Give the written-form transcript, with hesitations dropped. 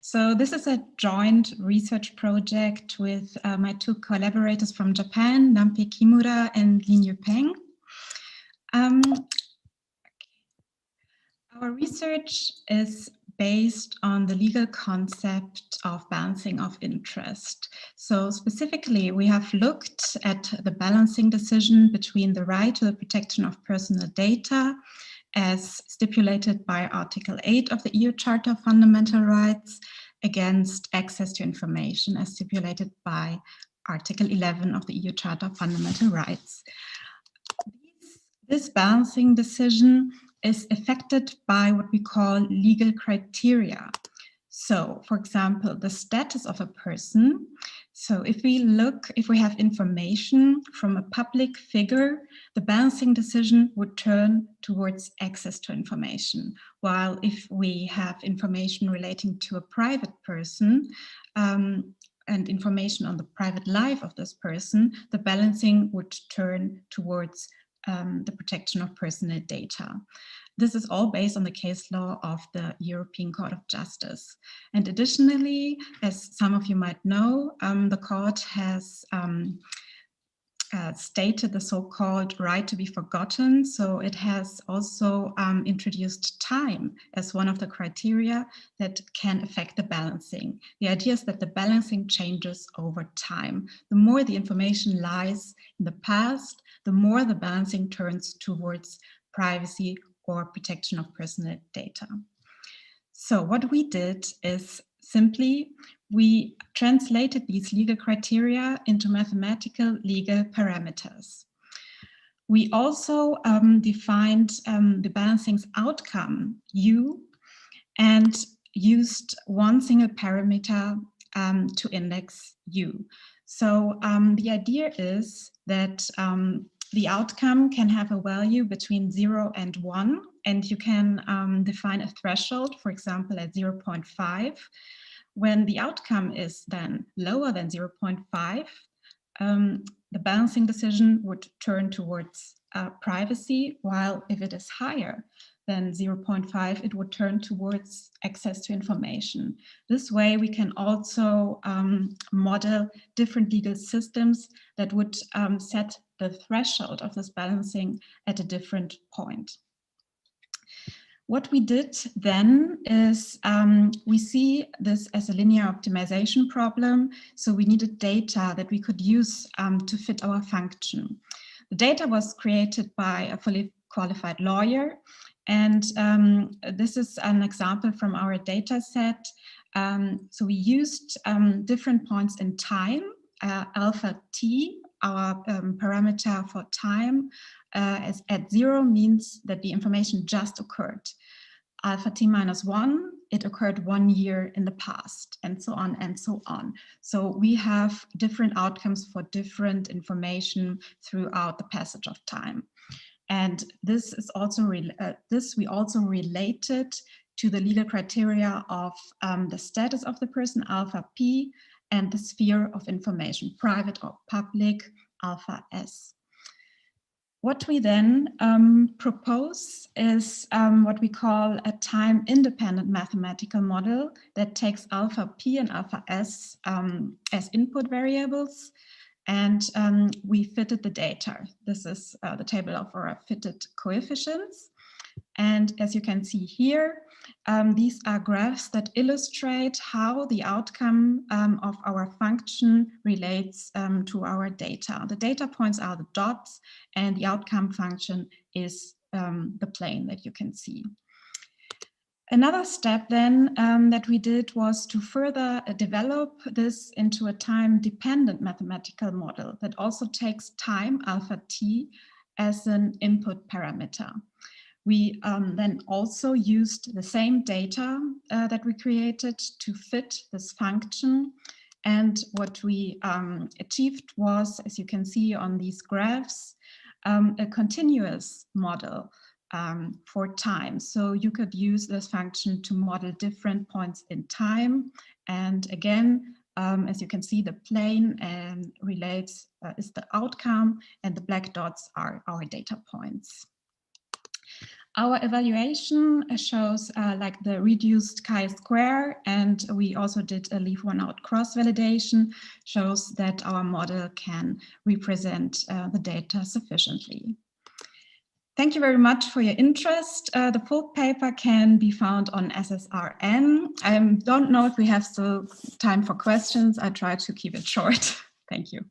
So this is a joint research project with my two collaborators from Japan, Nampi Kimura and Lin Peng. Our research is based on the legal concept of balancing of interest. So specifically, we have looked at the balancing decision between the right to the protection of personal data as stipulated by Article 8 of the EU Charter of Fundamental Rights against access to information as stipulated by Article 11 of the EU Charter of Fundamental Rights. This balancing decision is affected by what we call legal criteria. So, for example, the status of a person. So if we have information from a public figure, the balancing decision would turn towards access to information. While if we have information relating to a private person, and information on the private life of this person, the balancing would turn towards the protection of personal data. This is all based on the case law of the European Court of Justice. And additionally, as some of you might know, the court has stated the so-called right to be forgotten. So it has also introduced time as one of the criteria that can affect the balancing. The idea is that the balancing changes over time. The more the information lies in the past, the more the balancing turns towards privacy or protection of personal data. So what we did is simply we translated these legal criteria into mathematical legal parameters. We also defined the balancing's outcome, U, and used one single parameter to index U. So the idea is that the outcome can have a value between 0 and 1, and you can define a threshold, for example, at 0.5. When the outcome is then lower than 0.5, the balancing decision would turn towards privacy, while if it is higher than 0.5, it would turn towards access to information. This way, we can also model different legal systems that would set the threshold of this balancing at a different point. What we did then is we see this as a linear optimization problem. So we needed data that we could use to fit our function. The data was created by a fully qualified lawyer. And this is an example from our data set. So we used different points in time, alpha t, our parameter for time, as at 0 means that the information just occurred. Alpha t minus 1, it occurred 1 year in the past, and so on and so on. So we have different outcomes for different information throughout the passage of time. And this is also we also related to the legal criteria of the status of the person, alpha p, and the sphere of information, private or public, alpha s. What we then propose is what we call a time-independent mathematical model that takes alpha p and alpha s as input variables. And we fitted the data. This is the table of our fitted coefficients. And as you can see here, these are graphs that illustrate how the outcome of our function relates to our data. The data points are the dots, and the outcome function is the plane that you can see. Another step then that we did was to further develop this into a time-dependent mathematical model that also takes time, alpha t, as an input parameter. We then also used the same data that we created to fit this function. And what we achieved was, as you can see on these graphs, a continuous model for time. So you could use this function to model different points in time. And again, as you can see, the plane relates is the outcome, and the black dots are our data points. Our evaluation shows like the reduced chi-square, and we also did a leave one out cross-validation, shows that our model can represent the data sufficiently. Thank you very much for your interest. The full paper can be found on SSRN. I don't know if we have still time for questions. I try to keep it short. Thank you.